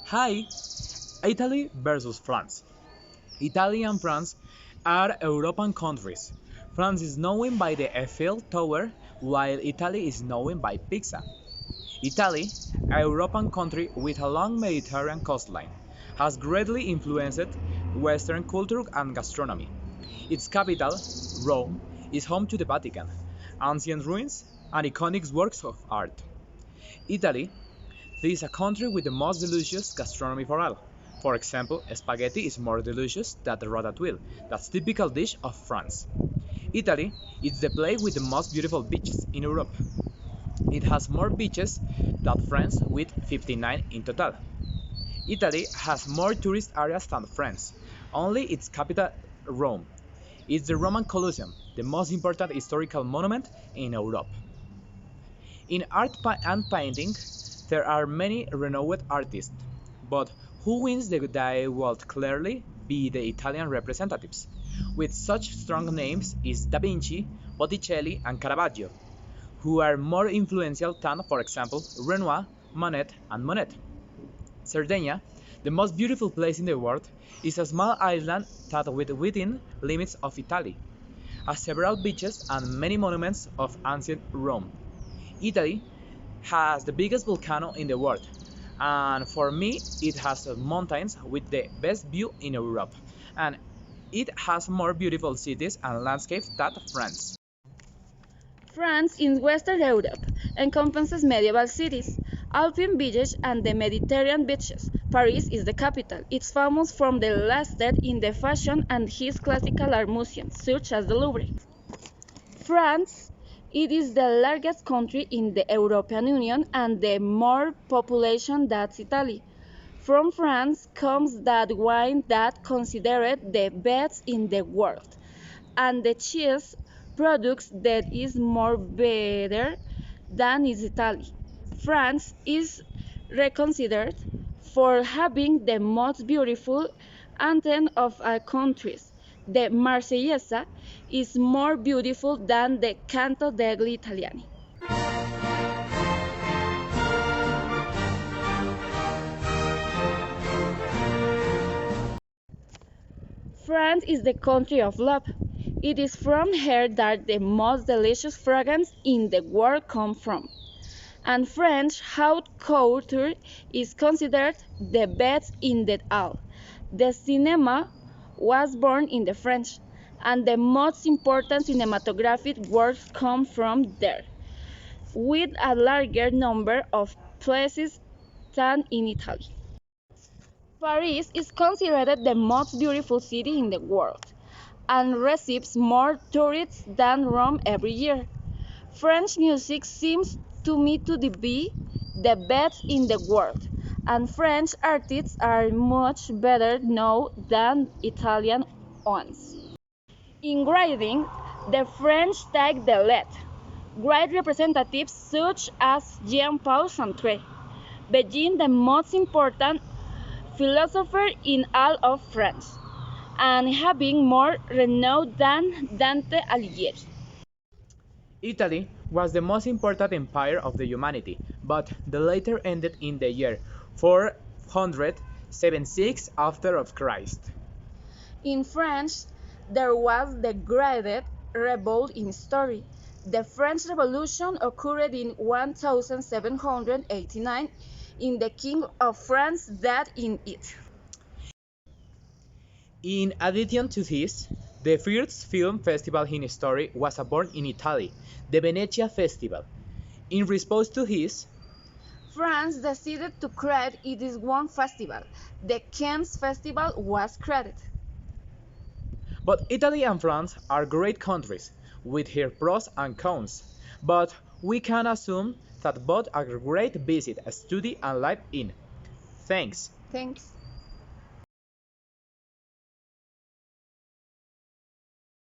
Hi, Italy versus France. Italy and France are European countries. France is known by the Eiffel Tower, while Italy is known by pizza. Italy, a European country with a long Mediterranean coastline, has greatly influenced Western culture and gastronomy. Its capital, Rome, is home to the Vatican, ancient ruins, and iconic works of art. Italy is a country with the most delicious gastronomy for all. For example, spaghetti is more delicious than the ratatouille, that's typical dish of France. Italy is the place with the most beautiful beaches in Europe. It has more beaches than France with 59 in total. Italy has more tourist areas than France. Only its capital, Rome, is the Roman Colosseum, the most important historical monument in Europe. In art and painting, there are many renowned artists, but who wins they will clearly be the Italian representatives, with such strong names as Da Vinci, Botticelli, and Caravaggio, who are more influential than, for example, Renoir, Monet, and Monet. Sardinia, the most beautiful place in the world, is a small island that within limits of Italy, has several beaches and many monuments of ancient Rome. Italy has the biggest volcano in the world, and for me, it has mountains with the best view in Europe, and it has more beautiful cities and landscapes than France. France in Western Europe encompasses medieval cities, Alpine beaches, and the Mediterranean beaches. Paris is the capital. It's famous from the lasted in the fashion and his classical art museums, such as the Louvre. France, it is the largest country in the European Union and the more population than Italy. From France comes that wine that considered the best in the world, and the cheese products that is more better than is Italy. France is reconsidered for having the most beautiful anthem of our countries. The Marseillaise is more beautiful than the Canto degli Italiani. France is the country of love. It is from here that the most delicious fragrance in the world come from. And French haute couture is considered the best in the all. The cinema was born in the French, and the most important cinematographic works come from there, with a larger number of places than in Italy. Paris is considered the most beautiful city in the world and receives more tourists than Rome every year. French music seems to me to be the best in the world, and French artists are much better known than Italian ones. In grading, the French take the lead. Great representatives such as Jean-Paul Sartre, being the most important philosopher in all of France, and having more renown than Dante Alighieri. Italy was the most important empire of the humanity, but the later ended in the year 476 after of Christ. In France, there was the Great Revolt in history. The French Revolution occurred in 1789 in the King of France died in it. In addition to this, the first film festival in history was born in Italy, the Venezia Festival. In response to this, France decided to create its own festival. The Cannes Festival was created. but Italy and France are great countries, with their pros and cons, but we can assume that both are great visit, study and live in. Thanks. Thanks.